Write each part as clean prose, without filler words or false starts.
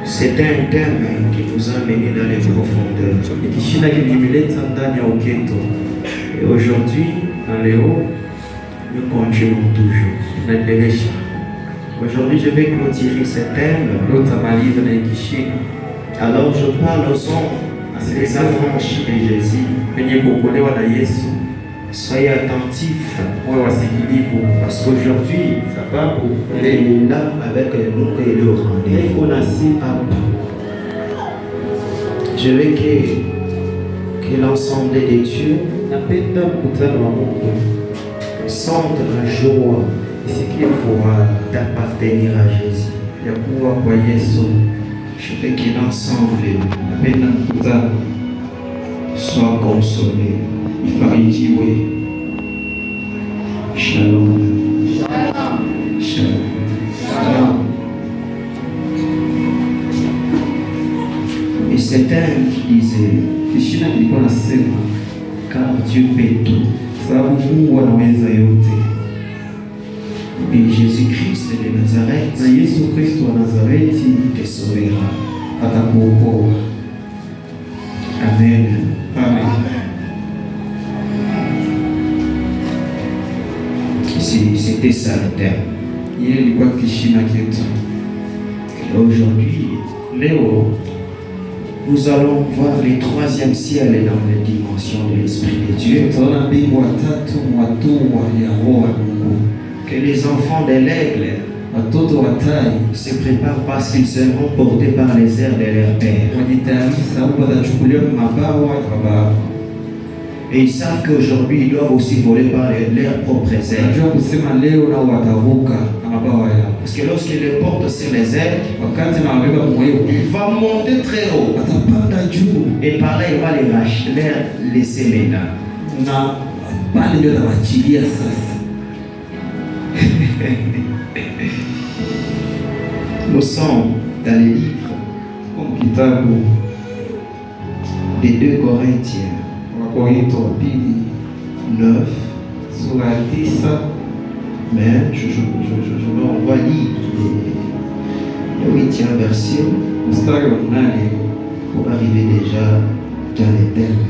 C'était un thème qui nous a menés dans les profondeurs. Et aujourd'hui, dans les hauts, nous continuons toujours. Aujourd'hui, je vais clôturer ce thème. Alors, je parle au son des affranchis de Jésus. Soyez attentifs, parce qu'aujourd'hui, il est là avec nous et le rendez-vous. Je veux que l'ensemble des dieux sentent la joie d'appartenir à Jésus. Je veux que l'ensemble soit consolé. Shalom. Shalom. Shalom. Et c'est un qui disait, car Dieu peut tout. Et Jésus-Christ de Nazareth te sauvera. Amen. Amen. C'était ça le terme. Aujourd'hui, Léo, nous allons voir les troisième ciel dans les dimensions de l'Esprit de Dieu. Que les enfants de l'aigle se préparent parce qu'ils seront portés par les airs de leur Père. Et ils savent qu'aujourd'hui, ils doivent aussi voler par leurs propres ailes. Parce que lorsqu'ils les portent sur les ailes, il va monter très haut. Et par là, il va les laisser les nains. Nous sommes dans les livres des 2 Corinthiens 9, mais on va lire le 8e verset pour arriver déjà dans les thèmes.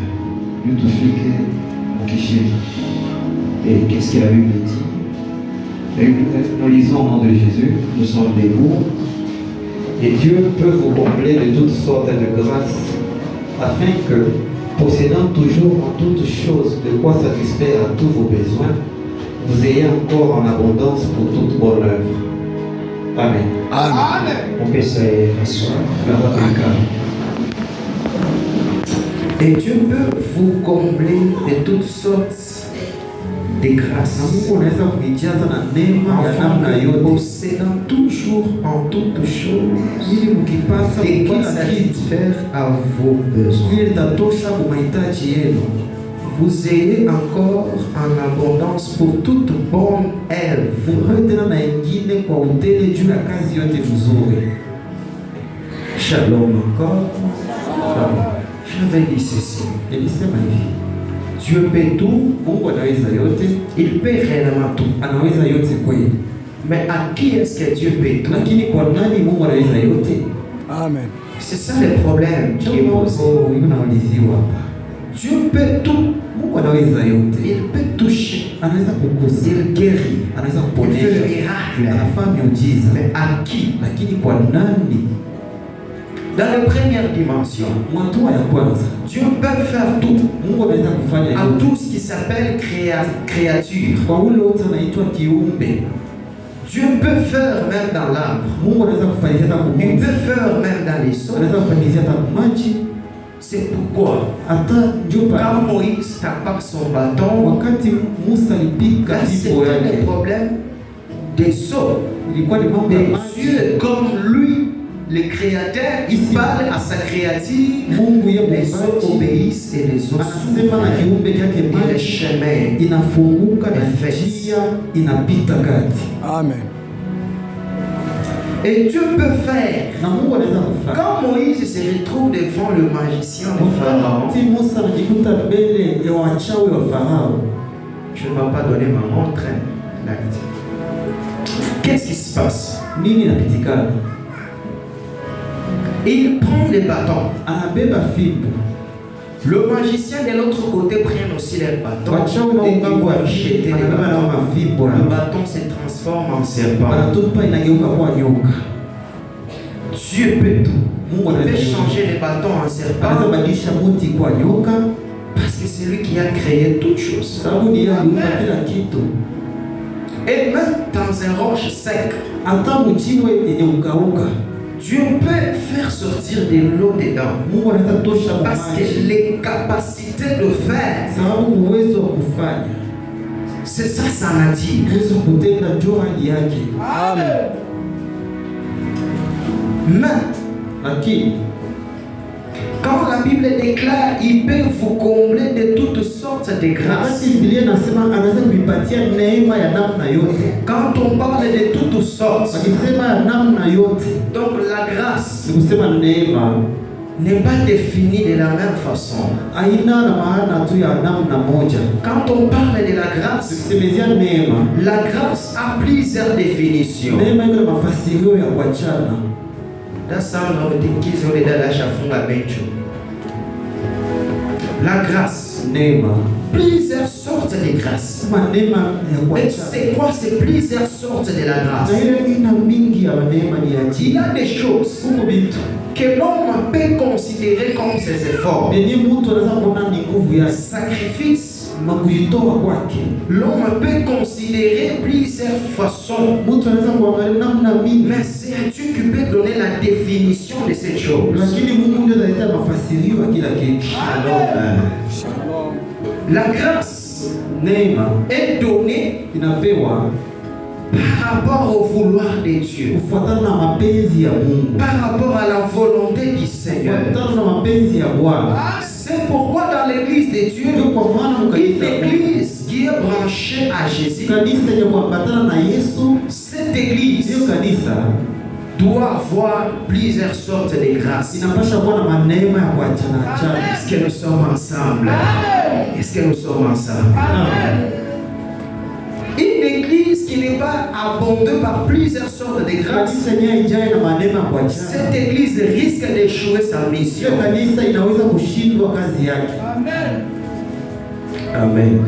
Et qu'est-ce que la Bible dit? Nous lisons au nom de Jésus, nous sommes debout. Et Dieu peut vous combler de toutes sortes de grâces, afin que, possédant toujours en toutes choses de quoi satisfaire à tous vos besoins, vous ayez encore en abondance pour toute bonne œuvre. Amen. Amen. On peut s'asseoir. Et Dieu peut vous combler de toutes sortes de grâces, possédant toujours en toutes choses et qui satisfaire à vos besoins. Vous ayez encore en abondance pour toute bonne œuvre. Shalom encore. J'avais dit ceci. Dieu peut tout, il peut réellement tout. Mais à qui est-ce que Dieu peut tout? Amen. C'est ça le problème qui est posé. Dieu peut tout. Il peut toucher. Il guérit. Il fait le miracle. Mais à qui? Dans la première dimension, Dieu peut faire tout. À tout ce qui s'appelle créature. Dieu peut faire même dans l'arbre. Il peut faire même dans les sols. C'est pourquoi quand Moïse tape son bâton, c'était le problème des eaux. Mais Dieu, comme lui, le créateur, il parle à sa créature, les eaux obéissent et les eaux s'ouvrent. Et le chemin est fait. Amen. Et Dieu peut faire. Quand Moïse se retrouve devant le magicien de Pharaon, je ne vais pas donner ma montre. Qu'est-ce qui se se passe? Nini inapitikana? Il prend les bâtons. Anabeba fimbo. Le magicien de l'autre côté prend aussi les bâtons. Wachao Et il na va jeter les anabeba na bâtons. mafimbo. Le bâton se transforme en serpent. Banatupa inageuka kuwa nyoka. Dieu peut tout. Mungu Il peut anaweza changer les bâtons en serpent. anaweza badilisha muti kuwa nyoka, Parce que c'est lui qui a créé toutes choses. sababu ni yeye aliumba kila kitu. Et même dans un roche sec, Hata mchiwe yenye ukauka, Dieu peut faire sortir de l'eau dedans. Mungu anaweza tosha Parce maji. que les capacités de faire, Sababu uwezo wa kufanya, c'est ça sa nature. uwezo wa kutenda ndio hali yake. Mais Lakini quand la Bible déclare, il peut vous combler de toutes sortes de grâces. wakati Biblia inasema anaweza kuipatia neema ya namna yote. Quand on parle de toutes sortes, Akisema ya namna yote, donc la grâce ni kusema neema n'est pas définie de la même façon. haina na maana tu ya namna moja. Quand on parle de la grâce, Tukisemezea neema, la grâce a plusieurs définitions. neema iko na mafasirio ya kuachana. La grâce, Neema, plusieurs sortes de grâces. kama neema ya Et kuachana. c'est quoi ces plusieurs sortes de la grâce? Na ile ina mingi ya neema ni ya Il y a des choses huko vitu que l'homme peut considérer comme ses efforts. yenye mtu anaweza kuona ni nguvu ya Sacrifice, kujitoa kwake. l'homme peut considérer plusieurs façons. Mtu anaweza kuangalia namna mingi, Mais c'est Dieu qui peut donner la définition de cette chose. lakini Mungu ndiye analeta mafasirio ya kila kitu. La grâce Neema est donnée inapewa par rapport au vouloir de Dieu, kufuatana na mapenzi ya Mungu, par rapport à la volonté du Seigneur. kufuatana na mapenzi ya Bwana. C'est pourquoi dans l'église de Dieu, Ndio kwa maana une mkanisa église qui est branchée à Jésus, kanisa yenye kuambatana na Yesu, cette église hiyo kanisa doit avoir plusieurs sortes de grâces. inapasha kuwa na maneema ya kuachana achana. Est-ce que nous sommes ensemble? Est-ce que nous sommes ensemble? Une église qui n'est pas abondée par plusieurs sortes de grâces, Kanisa yenyewe ijae na maneema ya kuachana. cette église risque d'échouer sa mission. Hiyo kanisa inaweza kushindwa kazi yake. Amen.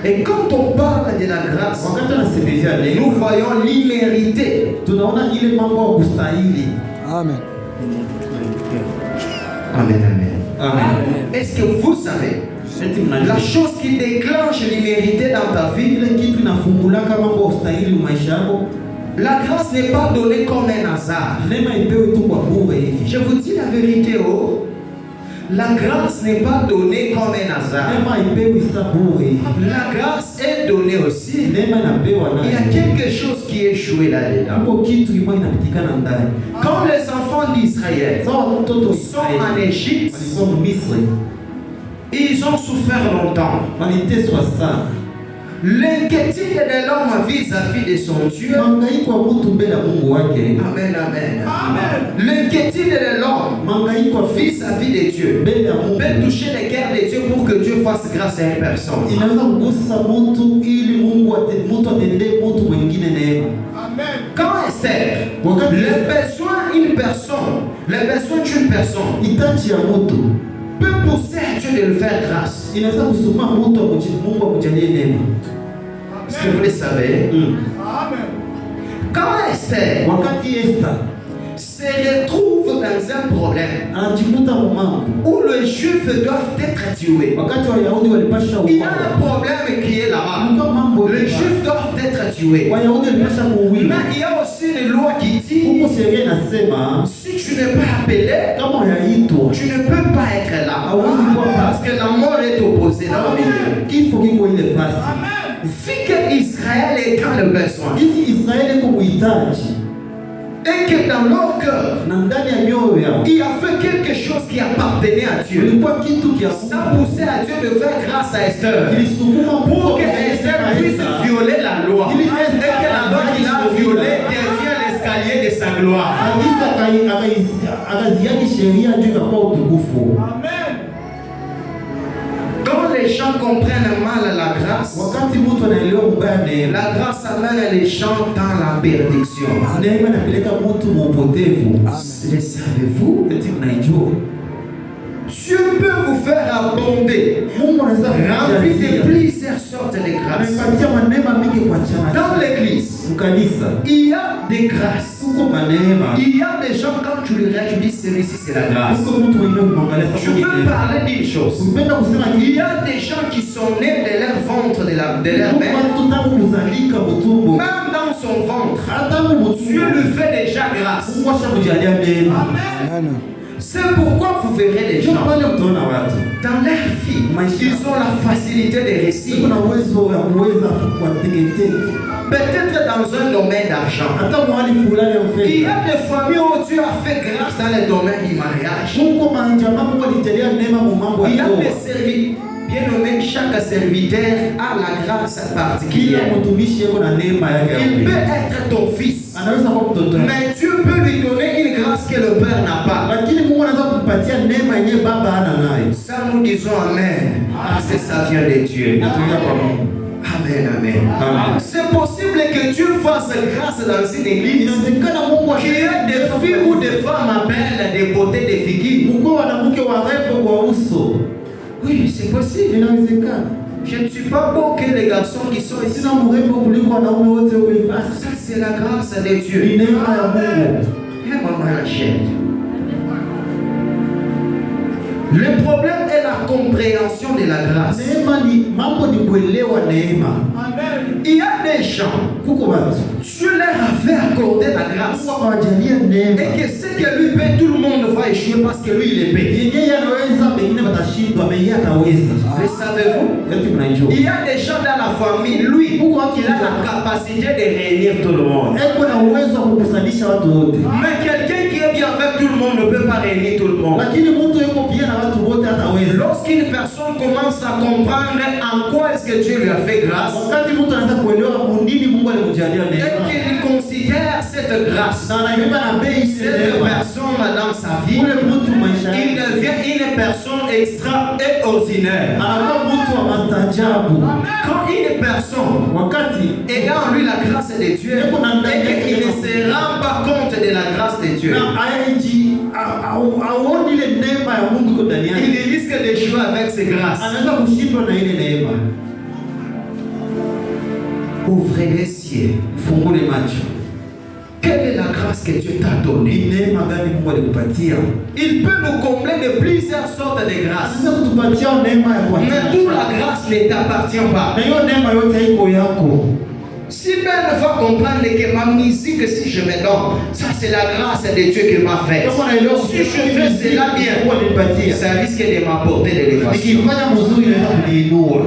Et quand on parle de la grâce, Wakati anasemezea nous neema, voyons l'immérité. tunaona ile mambo ya kustahili. Amen. Amen, amen. Amen. Est-ce que vous savez, Eti la mnajua chose qui déclenche l'immérité dans ta vie, ile kitu inafungulaka mambo ya kustahili maisha yako. la grâce n'est pas donnée comme un hasard. Neema ipewe tu kwa bure hivi. Je vous dis la vérité, oh, la grâce n'est pas donnée comme un hasard. Neema ipewe sa bure hivi. La grâce est donnée aussi. Neema inapewa Il y a nayo. quelque chose qui est joué là-dedans. Hapo kitu kimoja inapitikana ndani. Quand les enfants d'Israël Sawa mtoto wa sont en Israeli Égypte, walikuwa Misri, ils ont souffert longtemps. waliteswa sana. L'inquiétude de l'homme vis-à-vis de son Dieu. Mangaiko ya mtu mbele ya Mungu wake. Amen, amen. L'inquiétude de l'homme Mangaiko ya vis-à-vis de Dieu mbele ya Mungu. peut toucher les cœurs de Dieu pour que Dieu fasse grâce à une personne. Inaweza kugusa mtu ili Mungu mtu atendee mtu mwingine neema. Quand Esther, Wakati les besoins d'une personne, les besoins d'une personne hitaji ya mtu peut pousser à Dieu de le faire grâce. inaweza kusukuma mtu Mungu akujalie neema. Est-ce que vous le savez? Quand Esther Wakati Esther se retrouve dans un problème anajikuta mambo, où les Juifs doivent être tués, wakati Wayahudi walipasha il y a un uawa, problème qui est là-bas. kulikuwa mambo Les mengi. Juifs doivent être tués. Wayahudi walipasha kuuliwa. Mais il y a aussi une loi qui dit, Huko sheria inasema si tu n'es pas appelé, kama unaitwa tu ne peux pas être là. hauwezi kuwa Parce pasi. que la mort est opposée dans le milieu. Kifo kiko ile fasi. Vu que Israël est dans le besoin, Hizi Israeli iko muhitaji et que dans leur cœur, na ndani ya mioyo yao il a fait quelque chose qui appartenait à Dieu. ilikuwa kitu kia Ça poussait à Dieu de faire grâce à Esther. kilisukuma Pour que Mungu Esther katika puisse Esther. violer la loi. Il Et est que la loi qu'il a violée devient l'escalier de sa gloire. Kabisa akaziaki sheria juu ikakuwa utukufu. Quand les gens gens comprennent mal la grâce, wakati mtu anaelewa mbaya neema, la grâce amène les gens dans la perdition. neema inapeleka mtu mpotevu. Le savez-vous? Eti mnaijua Dieu peut vous faire abonder, Mungu anaweza rempli de kukujalia. plusieurs sortes de grâces. Amepatia manema mingi kwa chama. Dans l'église, Mkanisa il y a des grâces. uko manema. Il y a des gens, quand tu les regardes, tu dis celui-ci c'est la grâce. Uko mtu mwingine kumwangalia Je veux parler d'une chose. Upenda kusema Il y kitu. a des gens qui sont nés de leur ventre, de leur mère. Mungu tangu kuzalika mtumbo. Même dans son ventre, Hata mtumbo. Dieu lui fait déjà grâce. Mungu ashakujalia neema. Amen. C'est pourquoi vous verrez les gens, Pale mtaona watu. dans leur vie, ils ont la facilité de réussir. Kuna uwezo wa kuweza kuwateketeka. Peut-être dans un domaine d'argent. Hata mwali fulani Il y mfema. a des familles où Dieu a fait grâce dans le domaine du mariage. Mungu manjama Mungu alijalia neema mu mambo Il y ya a ndoa. des serviteurs, bien nommé, chaque serviteur a la grâce Kila particulière. mtumishi yuko na neema yake ya Il pekee. peut être ton fils, Anaweza kuwa mtoto wako. mais Dieu peut lui donner une grâce que le Père n'a pas. Lakini Mungu anaweza kumpatia neema yenyewe baba hana nayo. Ça nous disons Amen, parce que ça vient de Dieu. Inatoka kwa Mungu. Amen, Amen. Amen. C'est possible que Dieu fasse grâce dans une église. Inawezekana Mungu Qu'il y ait des filles ou des femmes belles, des beautés, des figures. Mungu wanamke warembo kwa uso. Oui, c'est possible. Inawezekana. Je ne suis pas beau que les garçons qui sont ici. Sina mrembo kuliko wanaume wote huko ifasi. Ça, c'est la grâce de Ni Dieu. neema ya Mungu. Et maman la chair. Le problème est la compréhension de la grâce. Neema ni mambo ni kuelewa neema. Il y a des gens, Kuko watu. Dieu leur avait accordé la grâce. Mungu awajalia neema. Et que ce que lui paie, tout le monde va échouer parce que lui, il est payé. Yeye anaweza, wengine watashindwa, mais yeye ataweza. Le savez-vous? Eti mnaijua. Il y a des gens dans la famille, lui, il a la capacité de réunir tout le monde. Eko na uwezo wa kukusanyisha watu wote. Mais quelqu'un qui est bien avec tout le monde ne peut pas réunir tout le monde. Lakini mtu yuko pia na watu wote hataweza. Lorsqu'une personne commence à comprendre en quoi est-ce que Dieu lui a fait grâce, Wakati mtu anaanza kuelewa kwa nini Mungu alimjalia et neema. qu'il considère cette grâce, Na anaibeba na bei cette neema. personne dans sa vie, Ule mtu maisha il yake devient une personne extraordinaire. anakuwa mtu wa maajabu. Quand une personne Wakati ayant en lui la grâce de Dieu et qu'il ne se rend pas compte de la grâce de Dieu, na aiji aoni ile neema ya Mungu iko ndani yake, il risque d'échouer avec ses grâces. anaweza kushindwa na ile neema. Ouvrez les yeux. Fungule macho. Quelle est la grâce que Dieu t'a Ni donnée? neema gani Mungu alikupatia? Il peut nous combler de plusieurs sortes de grâces. Anaweza kutupatia neema ya Mais toute la kuacha. grâce ne t'appartient pas. Na hiyo neema yote haiko yako. Si Ben va comprendre que ma musique, si je me donne, ça c'est la grâce de Dieu qui m'a fait. Kama unaelewa Si je fais cela bien, Mungu alinipatia. ça risque de m'apporter de l'élévation. Nikifanya mzuri naweza kuniinua.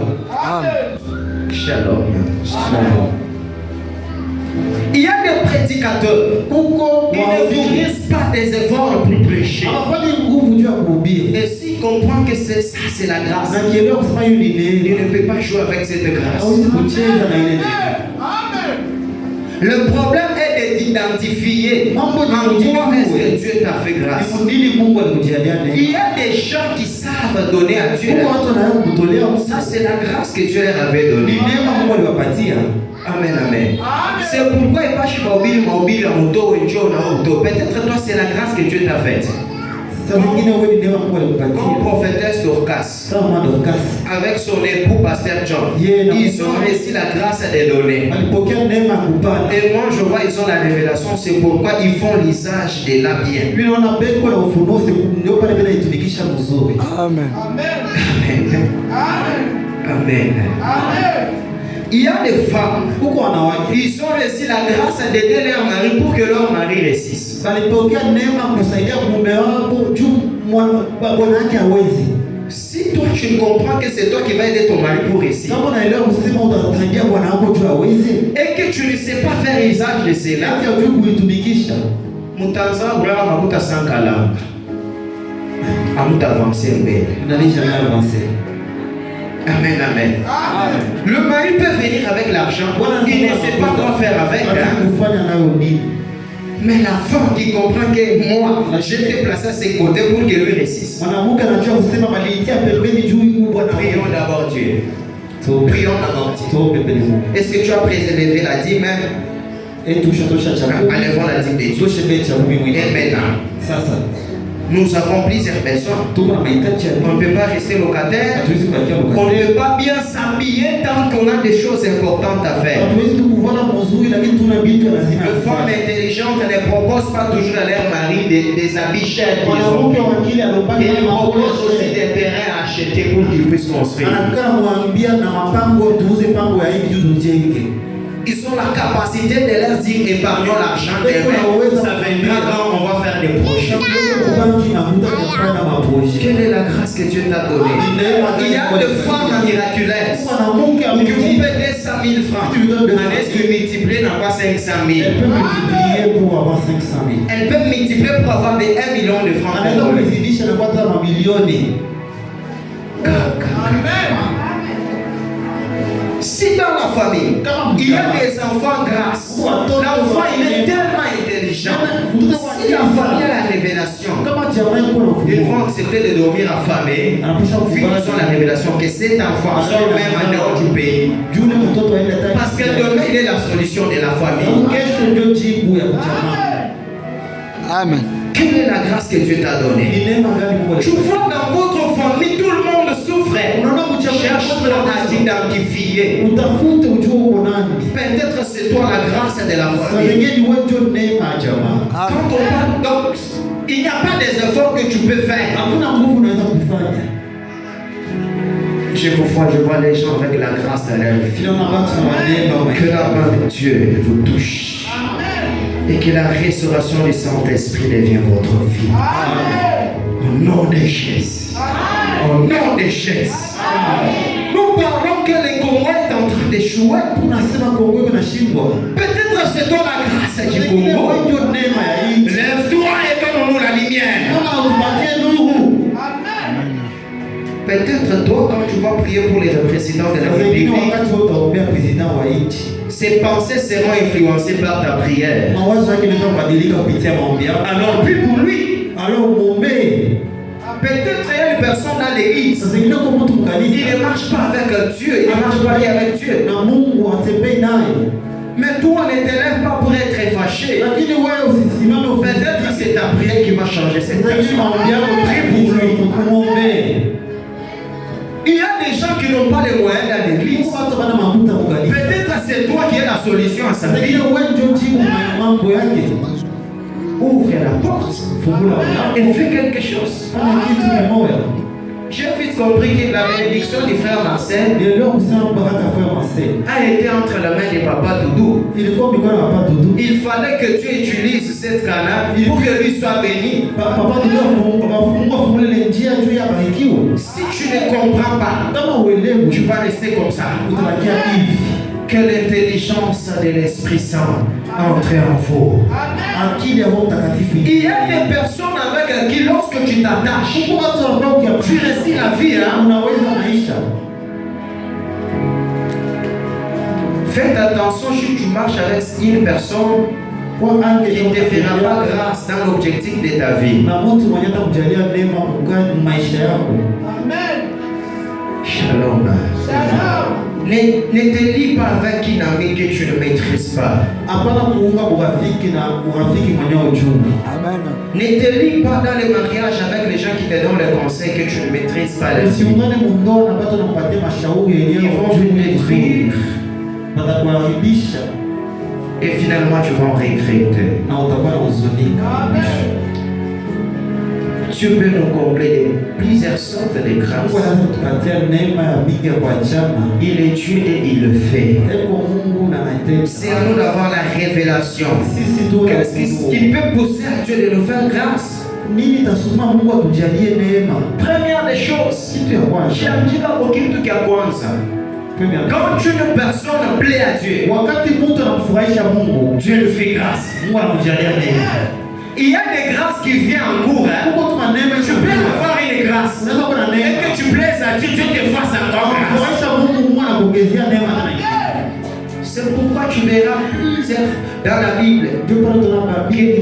Shalom. Il y a des prédicateurs. Ils ne fournissent pas des efforts pour prêcher. Hawafanyi nguvu juu ya kuhubiri. Et s'ils comprennent que c'est ça, c'est la grâce, Na kielewa kusema hiyo ni il neema. ne peut pas jouer avec cette grâce. Hawezi kucheza na ile neema. Le problème est d'identifier en Mambo ni quoi kujua est-ce que Dieu t'a fait grâce. ni nini Mungu alikujalia Il neema. y a des gens qui savent donner à Dieu. Mungu watu wanaweza kutolea Ça, c'est la grâce que Dieu leur avait donnée. ni neema Mungu aliwapatia. Amen, amen. C'est pourquoi il passe mobile, moto, peut-être toi, c'est la grâce que Dieu t'a faite. Saa zingine wewe ni neema Mungu Comme alikupatia. prophétesse Dorcas, Kama mwana Dorcas avec son époux, Pasteur John, ils ont reçu la grâce de donner. alipokea neema ya kupata. Et moi, je vois, ils ont la révélation, c'est pourquoi ils font l'usage de la bien. Mimi naona beko ya ufunuo ndio pale bila itumikisha mzuri. Amen. Amen. Il y a des femmes, Huko wanawake ils ont reçu la grâce d'aider leur mari pour que leur mari réussisse. walipokea neema kusaidia mume wao juu bwana yake hawezi. Si toi tu ne comprends que c'est toi qui vas aider ton mari pour réussir, Kama unaelewa kusema utasaidia bwana wako juu hawezi, et que tu ne sais pas faire usage de cela, hata hujui kuitumikisha, mutanza ulala makuta sankala amuta avancer mbele. unalisha na avancer. Amen, amen. Le mari peut venir avec l'argent, il ne sait pas quoi faire avec, hein? Kufanya nayo nini? Mais la femme qui comprend que moi, je t'ai placé à ses côtés pour que lui réussisse. Mwanamke anajua kusema maliitia pembeni juu Prions d'abord Dieu. Prions d'abord Dieu. Est-ce que tu as préservé la dîme? Enlevons la dîme de Dieu. Et maintenant, nous avons plusieurs personnes. On ne peut pas rester locataire. On ne peut pas bien s'habiller tant qu'on a des choses importantes à faire. Les femmes intelligentes ne proposent pas toujours à leur mari des habits chers qu'ils ont. Ils proposent aussi des terrains à acheter pour qu'ils puissent construire. Ils ont la capacité de leur dire épargnons l'argent demain, ça viendra quand on va faire des projets. Quelle est la grâce que Dieu t'a donnée? Il y a des femmes miraculeuses qui vous paient 100 000 francs. Est-ce que multiplier n'a pas 500 000? Elle peut multiplier pour avoir des 1 million de francs. Si dans la famille, il y a des enfants grâce, l'enfant il est tellement intelligent. Si la famille a la révélation, ils vont accepter de dormir affamés. Puis ils ont la révélation que cet enfant sort même en dehors du pays. Parce que demain il est la solution de la famille. Amen. Quelle est la grâce que Dieu t'a donnée? Tu vois dans votre famille, tout le monde souffre. Cherche à t'identifier. Peut-être c'est toi la grâce de la famille. Quand on parle, donc, il n'y a pas des efforts que tu peux faire. Je vois les gens avec la grâce de leur vie. Que la main de Dieu vous touche. Et que la restauration du Saint-Esprit devienne votre vie. Au nom de Jésus. Au nom de Jésus. Nous parlons que le Congo est en train d'échouer. Peut-être c'est toi la grâce du Congo. Lève-toi et donne-nous la lumière. Peut-être toi, quand tu vas prier pour les présidents de la République, ces pensées seront influencées par ta prière. Alors puis pour lui, peut-être il y a une personne dans l'église, il ne marche pas avec Dieu, il ne marche pas avec Dieu. Mais toi ne te lèves pas pour être fâché. Peut-être c'est ta prière qui va changer cette personne. Prie pour lui. Il y a des gens qui n'ont pas les moyens dans l'église. Peut-être c'est toi qui es la solution à sa vie. Ouvre la porte et fais quelque chose. J'ai vite compris que la bénédiction du frère Marcel a été entre la main de papa Doudou. Il fallait que tu utilises cette canal pour que lui soit béni. Si tu ne comprends pas, tu vas rester comme ça. Que l'intelligence de l'Esprit Saint entre en vous. Il y a des personnes avec qui, lorsque tu t'attaches, tu réussis la vie. Faites attention si tu marches avec une personne qui ne te fera pas grâce dans l'objectif de ta vie. Shalom. Ne te lie pas avec une amie que tu ne maîtrises pas. Ne te lie pas dans les mariages avec les gens qui te donnent les conseils que tu ne maîtrises pas. Ils vont te détruire. Et finalement tu vas en regretter. Dieu peut nous combler de plusieurs sortes de grâces. Il est Dieu et il le fait. C'est à nous d'avoir la révélation. Qu'est-ce qui peut pousser à Dieu de nous faire grâce? Première des choses, quand une personne plaît à Dieu, Dieu lui fait grâce. Il y a des grâces qui viennent en cours. Tu peux avoir une grâce. Et que tu plaises à Dieu, Dieu te fasse encore grâce. C'est pourquoi tu verras plusieurs dans la Bible que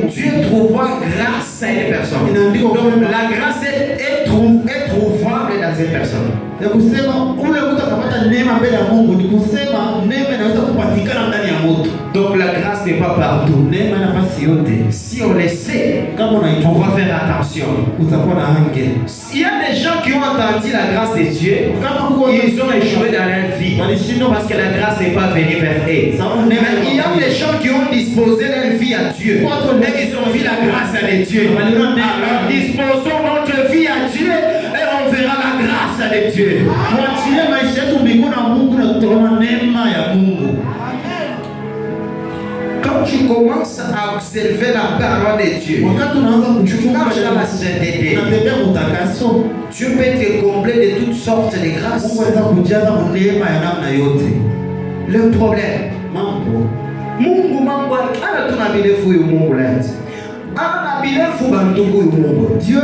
Dieu trouvera grâce à une personne. Donc la grâce est trouvable dans une personne. ya kusema ule mtu akapata neema mbele ya Mungu ni kusema neema inaweza kupatikana ndani ya mtu. Donc la grâce n'est pas partout. Neema nafasi yote. Si on le sait, Kama on unaijua va faire attention. utakuwa na hange. Il y a des gens qui ont entendu la grâce de Dieu, Kama huko ils ont échoué dans leur vie parce que la grâce n'est pas venue vers eux. Mais il y a des gens qui ont disposé leur vie à Dieu et ils ont vu la grâce de Dieu. Alors disposons notre vie à Dieu et on verra la grâce de Dieu. Tuachie maisha yetu mbinguni na Mungu na tutaona neema ya Mungu. Quand tu commences à observer la parole de Dieu, Wakati unaanza tu kuchukua marches dans la sainteté. unatembea mutakaso, Dieu peut te combler de toutes sortes de grâces. Mungu anaweza kujaza neema ya namna yote. Le problème, Mungu mambo ana tuna bilefu yu Mungu lati. Ana bilefu bandugu yu Mungu. Dieu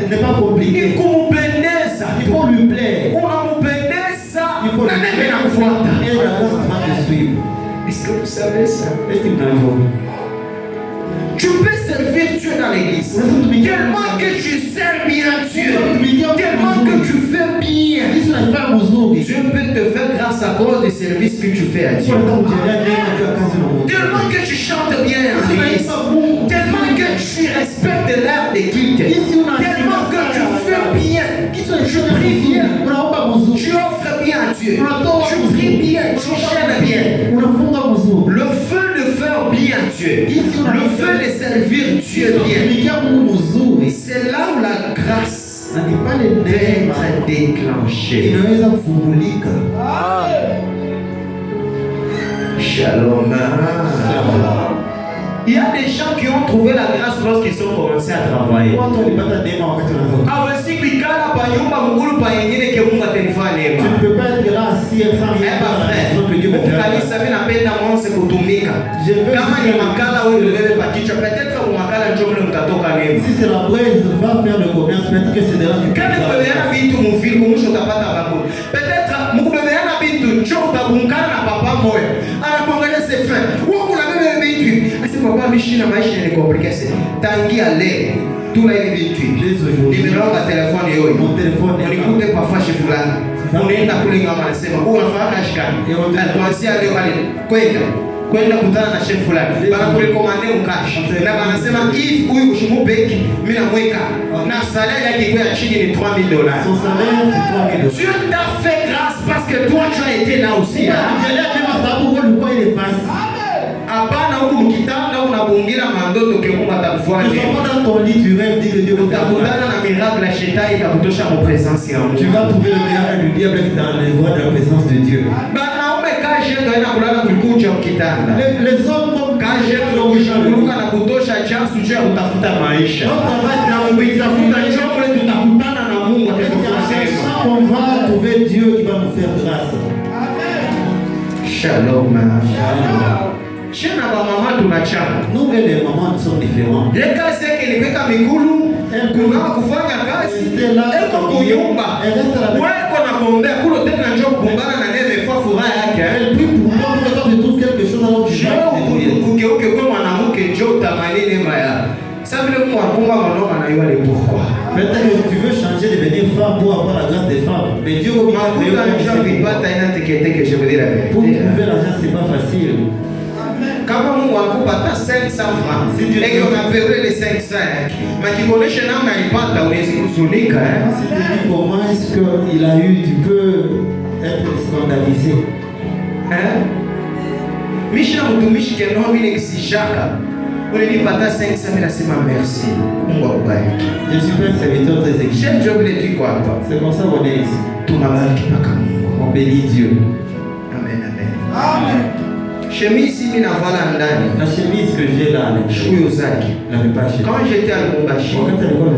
n'est pas compliqué. Ikupendeza, Il faut lui plaire. Unampendeza, Il faut na lui neme na plaire. kufuata. Et la grâce va te suivre. Est-ce que vous savez ça? Est-ce que vous l'avez? Tu peux servir Dieu dans l'église. Tellement que tu sers bien Dieu. Tellement que tu fais bien. Dieu peut te faire grâce à cause du service que tu fais à Dieu. Tellement que tu chantes bien en l'église. Tellement que tu respectes l'art des culte. Tellement que tu fais bien. Tu pries bien. Tu offres bien à Dieu. Tu pries bien. Tu chantes bien. Le feu de faire bien Dieu. Le feu de servir Dieu bien. C'est là où la grâce peut être déclenchée. Shalom. Il y a des gens qui ont trouvé la grâce lorsqu'ils ont commencé à travailler. Tu ne peux pas être là assis et sans rien faire. Si c'est la braise, va faire le commerce. Peut-être que c'est de là que tu papa mishina maisha ni compliqué. Tangia leo tuna ile vitu. Nimeomba telefoni yao. Mon téléphone Unikute kwa fashi fulani. Unaenda kule ngama anasema, "Unafanya kazi gani?" Alikuanzia leo pale kwenda kutana na chef fulani. Bana kurekomande mkashi. Na wanasema, "If huyu ushimubeki, mimi namweka." Na salaire yake kwa chini ni $3000. Son salaire c'est $3000. Dieu t'a fait grâce parce que toi tu as été là aussi. Hapana huko mkitanda unabungira mandoto ke Mungu atakufuata. Dans ton lit tu rêves, dis que Dieu utakutana na miracle ya shetani itakutosha kwa presence ya Mungu. Tu vas trouver le miracle du diable qui t'enlèvera de la présence de Dieu. Banaume kaje ndio ina kulala kulikuja mkitanda. Les hommes comme kaje ndio kushanguluka na kutosha chance ya kutafuta maisha. Na ukitafuta chombo tutakutana na Mungu atakufuata. On va trouver Dieu qui va nous faire grâce. Shalom. Shalom. Chena ba mama tunachana. Nous et les mamans sont différents. Les kazi yake ni kuweka migulu, kuna kufanya kazi, eko kunyumba. Wewe na kuombea kulo tena njoo kukumbana na nene fa furaha yake. Puis pour toi tu trouves quelque chose alors tu vas. Ugeuke kwa mwanamke njoo tamani neema ya. Ça veut dire moi pour moi non na yua le pourquoi. Peut-être que tu veux changer devenir femme pour avoir la grâce des femmes. Mais Dieu au milieu de l'argent il pas ta intégrité que je veux dire la vérité. Pour trouver l'argent c'est pas facile. Kama Mungu akupata 500 francs, et qu'on a payé les 500, mais qui connaît namna alipata unaweza kusunika. Si tu dis comment est-ce qu'il a eu, tu peux être scandalisé. Misha mtumishi keno mimi nikishaka. Unanipata 500 mimi nasema merci. Mungu akubariki. Je suis un serviteur très exigeant. Je veux le dire quoi? C'est comme ça qu'on est ici. Tunabariki paka Mungu. On bénit Dieu. Amen, amen. Amen. Chemise mimi navala ndani. La chemise que j'ai là, Shuyo zaki. Quand j'étais à Lubumbashi,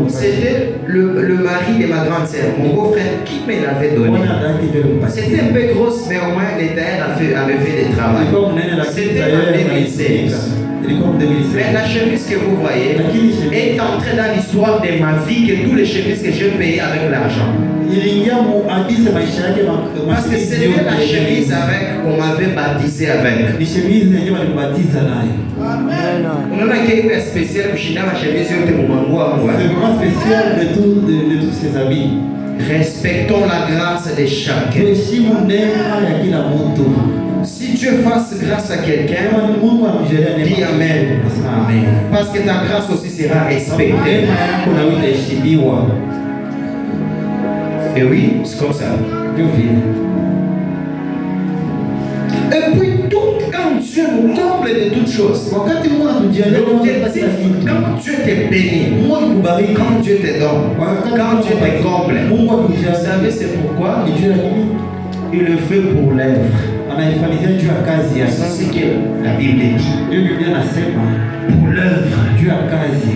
c'était le mari de ma grande sœur, mon beau-frère, qui me l'avait donné. C'était un peu grosse, mais au moins les tailleurs avaient fait des travaux. C'était en 2016. Mais la chemise que vous voyez est entrée dans l'histoire de ma vie, que tous les chemises que j'ai payées avec l'argent. Parce que c'était la chemise avec qu'on m'avait baptisé avec. Unaona kitu ya special kushinda chemise yote mwangu wangu. C'est vraiment spécial de tous ces habits. Respectons la grâce de chacun. Tuheshimu neema ya kila mtu. Si Dieu fasse grâce à quelqu'un, Kama ni Mungu amjalie neema. dis Amen. Nasema amen. Parce que ta grâce aussi sera respectée. Neema yako na itaheshimiwa. Et oui, c'est comme ça. Ndio vile. Et puis, quand Dieu nous comble de toutes choses, Wakati Mungu anatujalia l'objectif, quand Dieu te bénit, Mungu akubariki. quand Dieu te donne, quand Dieu te comble, Mungu vous akujalia. savez c'est pourquoi Ni juu ya nini? il le fait pour l'œuvre. Anaifanyia juu ya kazi yake. C'est ce que la Bible dit. Ndio Biblia inasema Pour l'œuvre. juu ya kazi.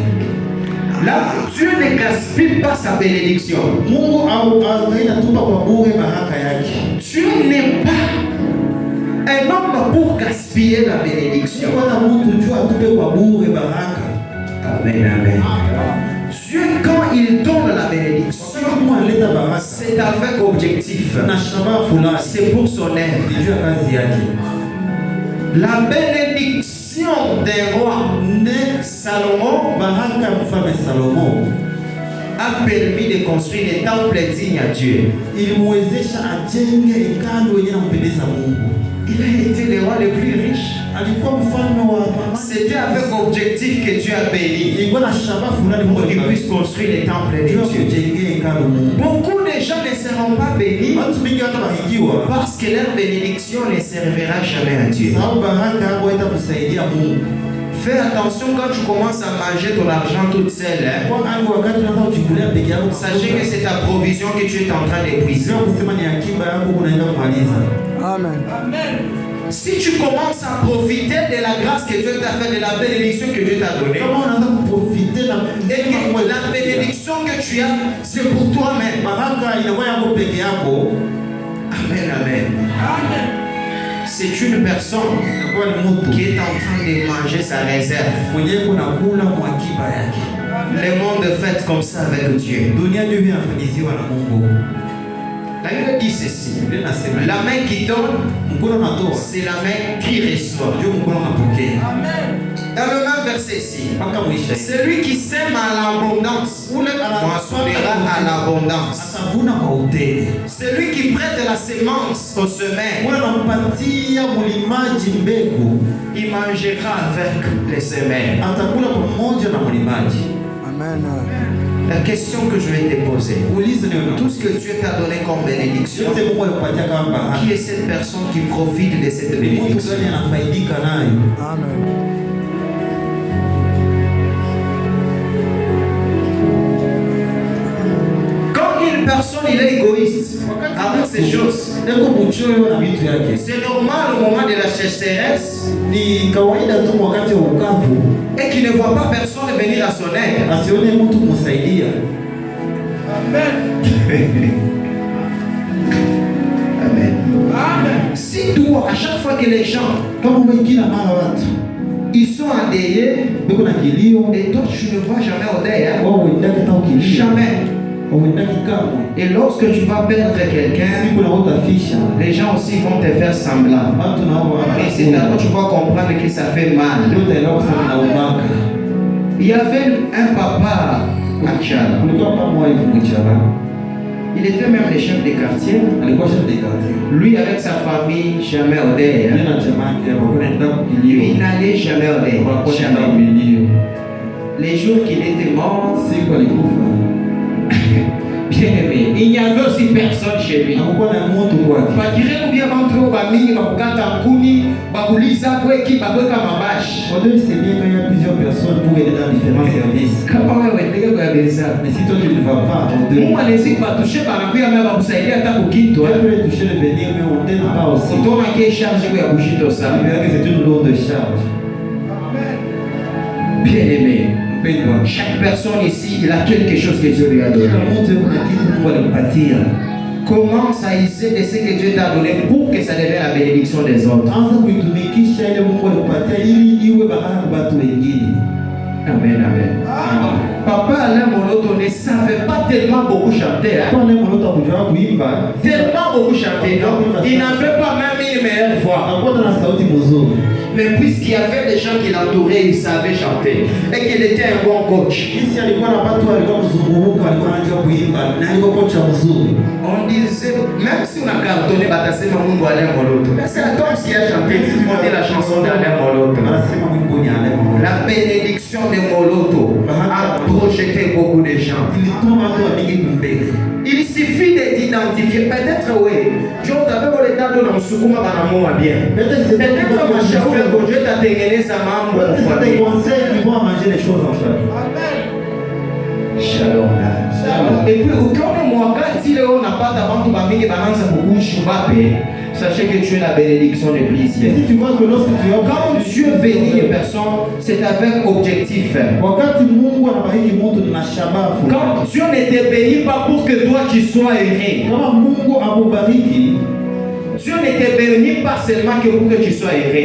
Là, Dieu ne gaspille pas sa bénédiction. Mungu haina tupa kwa bure baraka yake. Dieu n'est pas un homme pour gaspiller la bénédiction. Bwana mtu juu atupe kwa bure baraka. Amen, amen. Dieu, quand il donne la bénédiction, Mungu analeta baraka. c'est avec objectif. Na shabaha fulani. C'est pour son œuvre. Ni juu ya kazi yake. La bénédiction des rois, Salomon, Baraka ya mfalme Salomo a permis de construire des temples dignes à Dieu. ilimwezesha ajenge hekalu yenye nampendeza Mungu. Il a été le roi le plus riche. Alikuwa mfalme wa amani. C'était avec objectif que Dieu a béni. Ilikuwa na shabaha fulani Pour Mungu qu'il puisse alibariki. construire les temples de Juu ya Dieu. kujenge hekalu Mungu. Beaucoup de gens ne seront pas bénis Watu wengi hawatabarikiwa parce que leur bénédiction ne servira jamais à Dieu. sababu baraka yako haitakusaidia Mungu. Fais attention quand tu commences à manger ton argent toute seule. Kwa hali wakati unaanza kuchukulia peke yako, Sachez que c'est ta provision que tu es en train d'épuiser. sio kusema ni akiba yako unaenda kumaliza. Amen. Si tu commences à profiter de la grâce que Dieu t'a fait, de la bénédiction que Dieu t'a donnée, Kama unaanza kuprofiter na et que la bénédiction que tu as, c'est pour toi-même. baraka inakuwa yako peke yako, Amen, amen. C'est une personne inakuwa ni mtu qui est en train de manger sa réserve. mwenyewe kuna kula kwa akiba yake. Le monde fait comme ça avec Dieu. Dunia ndio inafanyiziwa na Mungu. La Bible dit ceci. Biblia inasema La main qui donne, mkono unatoa, c'est la main qui reçoit. ndio mkono unapokea. Dans le même verset ici, Mpaka mwisho. celui qui sème à l'abondance moissonnera à l'abondance. Atavuna kwa utele. Celui qui prête la sémence au semeur, Wewe unampatia mlimaji mbegu, il mangera avec les semeurs. atakula pamoja na mlimaji. Amen. La question que je vais te poser, Ulize ni tout ce que Dieu t'a donné comme bénédiction, yote Mungu alikupatia kama baraka. qui est cette personne qui profite de cette Mtu bénédiction? gani anafaidika nayo? Amen. Quand une personne il est égoïste avec ces choses, Ndio mchoyo na vitu yake. c'est normal au moment de la sécheresse Ni kawaida tu wakati wa ukavu et qu'il ne voit pas personne venir à son aide. asione mtu kumsaidia. Amen. Si toi, à chaque fois que les gens Kama wengine mara watu ils sont endeuillés biko na kilio, et toi tu ne vois jamais au deuil, hein? wao wendaki hata ukilia. Jamais. Wendaki kamwe. Et lorsque tu vas perdre quelqu'un, Siku na utafisha. les gens aussi vont te faire semblant. Watu nao Et c'est là que tu vas comprendre que ça fait mal. ndio utaelewa kusema na ubaka. Il y avait un papa à Tchad. Kulikuwa kama hivi mchana. Il était même le chef de quartier. Alikuwa chef de quartier. Lui avec sa famille, jamais au deuil, hein? Yeye na jamaa yake hapo kwenda kilio. Il n'allait jamais au deuil. Hawakwenda Jamais. milio. Les jours qu'il était mort, Siku alikufa. bien aimé, il n'y avait aussi personne chez lui. Hakukuwa na mtu kwake. Bakiremu bia bantu bamingi bakukata nkuni bakuliza kweki bakweka mabashi. Although c'est bien qu'il y a plusieurs personnes pour aider dans différents services. Kama wewe ndege kwa beza. Mais si toi tu ne vas pas, on te Mungu anaweza kutushe banakuya mimi bakusaidia hata kukitwa. peut toucher le venir, mais on t'aide pas aussi. Utaona ke charge kwa kushito Ça sana. veut dire que c'est une lourde charge. Bien aimé. Mpendwa, Chaque personne ici, il a quelque chose que Dieu lui a donné. kila mtu kuna kitu Mungu alimpatia. Commence à essayer de ce que Dieu t'a donné pour que ça devienne la bénédiction des autres. Anza kuitumikisha ile Mungu alikupatia ili iwe baraka kwa watu wengine. Amen, amen. Papa Alain Moloto ne savait pas tellement beaucoup chanter. Hein? Tellement beaucoup chanter. Non? Il n'avait pas même une meilleure voix. Mais puisqu'il y avait des gens qui l'entouraient, il savait chanter. Et qu'il était un bon coach. On disait, même si on a cartonné, c'est un homme qui a chanté. On dit la chanson d'Alain Moloto. La bénédiction de Moloto a projeté beaucoup de gens. Il suffit d'identifier, peut-être oui, Dieu t'a donné le temps de nous soutenir dans le monde bien. Peut-être ma chère que Dieu t'a donné sa main pour nous faire des conseils qui vont manger les choses en famille. Shalom. Et puis, quand on n'a pas d'avant tout le monde, sachez que tu es la bénédiction de plaisir. Si tu vois que lorsque tu as quand Dieu bénit les personnes, c'est avec objectif. Quand Dieu ne te bénit pas pour que toi tu sois aimé. Dieu ne te bénit pas seulement que pour que tu sois aimé.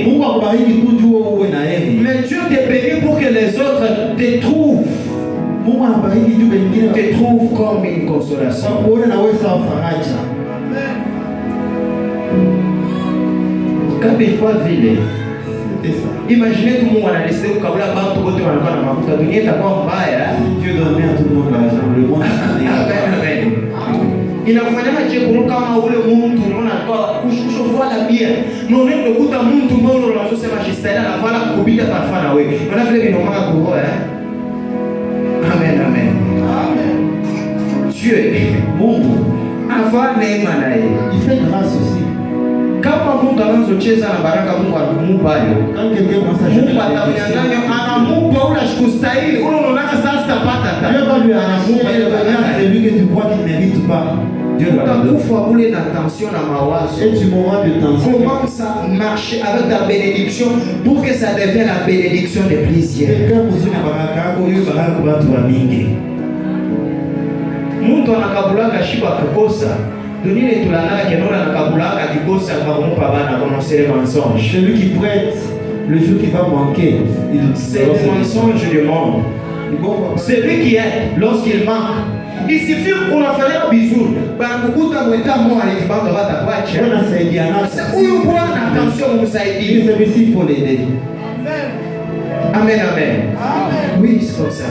Mais Dieu te bénit pour que les autres te trouvent. Te trouvent comme une consolation. Quand il faut vivre, imaginez tout le monde a laissé au Kabula par tout le monde dans la mafuta. Dunia itakuwa mbaya. Dieu donne à tout le monde l'argent. Le monde amen. Inafanya je kuruka kama ule mtu unaona kwa kushofuata pia. Naona ukuta mtu mbona unasema shistela na fala kukubika tafana wewe. Unaona vile vinomaka kuroa Amen, amen. Dieu, Mungu, avant neema naye. Il fait grâce aussi. Kama Mungu anazocheza na baraka Mungu anamupa hayo. Mungu atamnyang'anya anamupa ule ashikustahili. Ule unaona sasa tapata ta. Dieu va lui anamupa ile baraka celui que tu crois qu'il ne mérite pas. Dieu va lui donner ule na tension na mawazo. Et du moment de tension. Commence à marcher avec ta bénédiction pour que ça devienne la bénédiction de plaisir. Muntu anakabulaka shiba kukosa. Dunia tulanaka kenona nakabulaka kikosa kwa kumupa bana annoncer les mensonges. Celui qui prête le jour qui va manquer, c'est le mensonge du monde. Celui qui est lorsqu'il manque. Il suffit qu'on a fait un bisou. Par kukuta mweta mwa alifibanga bata kwacha. Wanasaidiana. Huyu bwana attention msaidie. Celui-ci il faut l'aider. Amen, amen. Oui, c'est comme ça.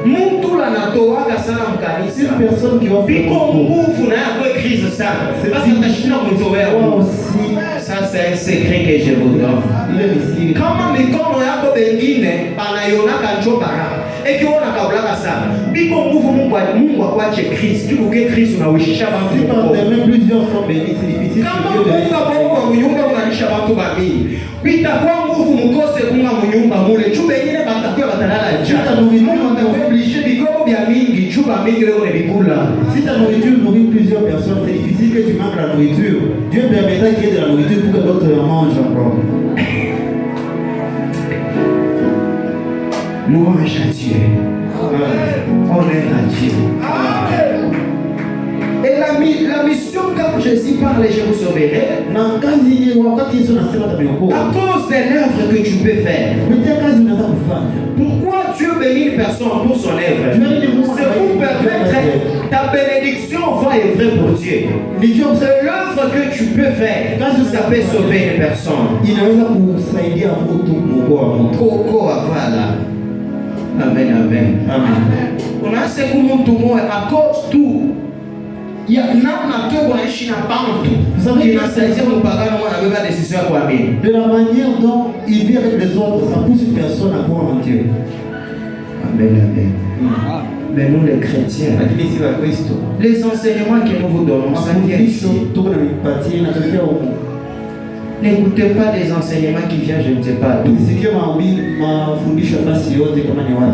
Muntu anatoaga sana mkanisa. Une personne qui va biko nguvu na yako crise sana. Parce que tashinda kuzoea. Ça c'est un secret que je vous donne. Kama mikono yako bengine banayonaka njo baraka. Ekiona kabulaka sana. Biko nguvu Mungu akwache Christ. Tu que Christ unawishisha bantu. Plusieurs sont bénis, c'est difficile. Kama Mungu abongo munyumba unalisha bantu babili. Bitakuwa nguvu mukose kunga munyumba mule. Chube nyine batakuwa batalala njaa. Mungu atakuwa obligé bikomo bya mingi. Chuba mingi leo nebikula. Si ta nourriture nourrit plusieurs personnes, c'est difficile que tu manques la nourriture. Dieu permettra qu'il y ait de la nourriture pour que d'autres en mangent encore. Louange à Dieu. Honneur à Dieu. Et la mission, quand Jésus parle, je vous sauverai. À cause de l'œuvre que tu peux faire. Pourquoi Dieu bénit une personne pour son œuvre? C'est pour permettre ta bénédiction va œuvrer pour Dieu. C'est l'œuvre que tu peux faire. Quand ça peut sauver une personne. Coco avala. Amen, amen. Amen. On a ce que mon tour à cause tout. Il y a namna tu unaishi na bantu. Vous savez, inasaidia mpagano mwana beba décision ya kuamini. De la manière dont il vit avec les autres, ça pousse une personne à croire en Dieu. Amen, amen. Mais nous les chrétiens, les enseignements que nous vous donnons, n'écoutez pas les enseignements qui viennent, je ne sais pas d'où.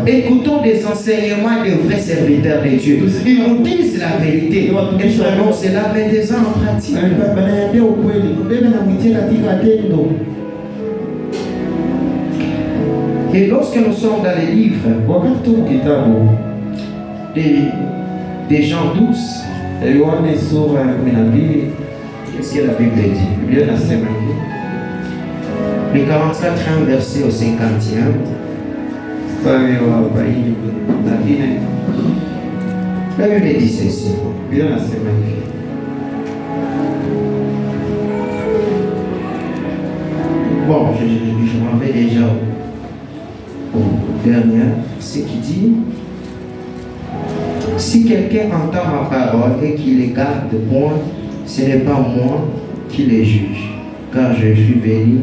Écoutons des enseignements de vrais serviteurs de Dieu. Ils nous disent la vérité. Et nous annoncent cela, mais des gens en pratique. Et lorsque nous sommes dans les livres des gens douces, qu'est-ce que la Bible dit? Les 44 verset au 50e. mstari wa 44 La Bible dit ceci. Biblia inasema hivi. Bon, je m'en vais déjà au dernier. Ce qui dit, si quelqu'un entend ma parole et qu'il les garde point, ce n'est pas moi qui les juge, car je suis venu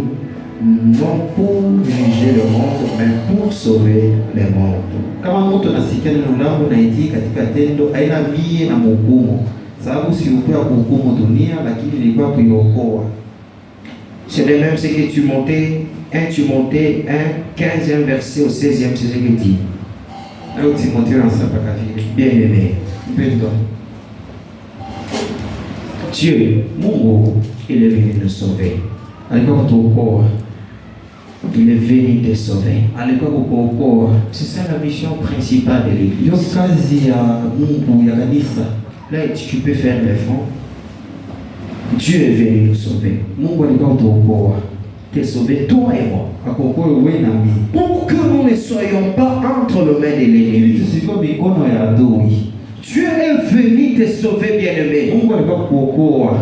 non pour juger le monde, mais pour sauver le monde. Kama mtu anasikia neno langu na itii katika tendo, haina mie na mhukumu, sababu sikuja kuhukumu dunia, lakini nilikuwa kuiokoa. C'est de même ce que Timothée 1 15e verset au 16e, c'est ce qu'il dit. Leo Timotheo anasema kavile. Bien-aimé, Mpendwa, Dieu, Mungu il est venu nous sauver. alikuwa kutuokoa. Il est venu te sauver. Alikuwa kukuokoa. C'est ça la mission principale de Ndio l'Église. kazi ya Mungu ya kanisa. Là, tu peux faire l'effort. Dieu est venu nous sauver. Mungu alikuwa kutuokoa. Te sauver, toi et moi. Akuokoe wewe na mimi. Pour que nous ne soyons pas entre les mains de Ili l'ennemi. tusikuwe mikono ya adui. Dieu est venu te sauver, bien-aimé. Mungu alikuwa kukuokoa.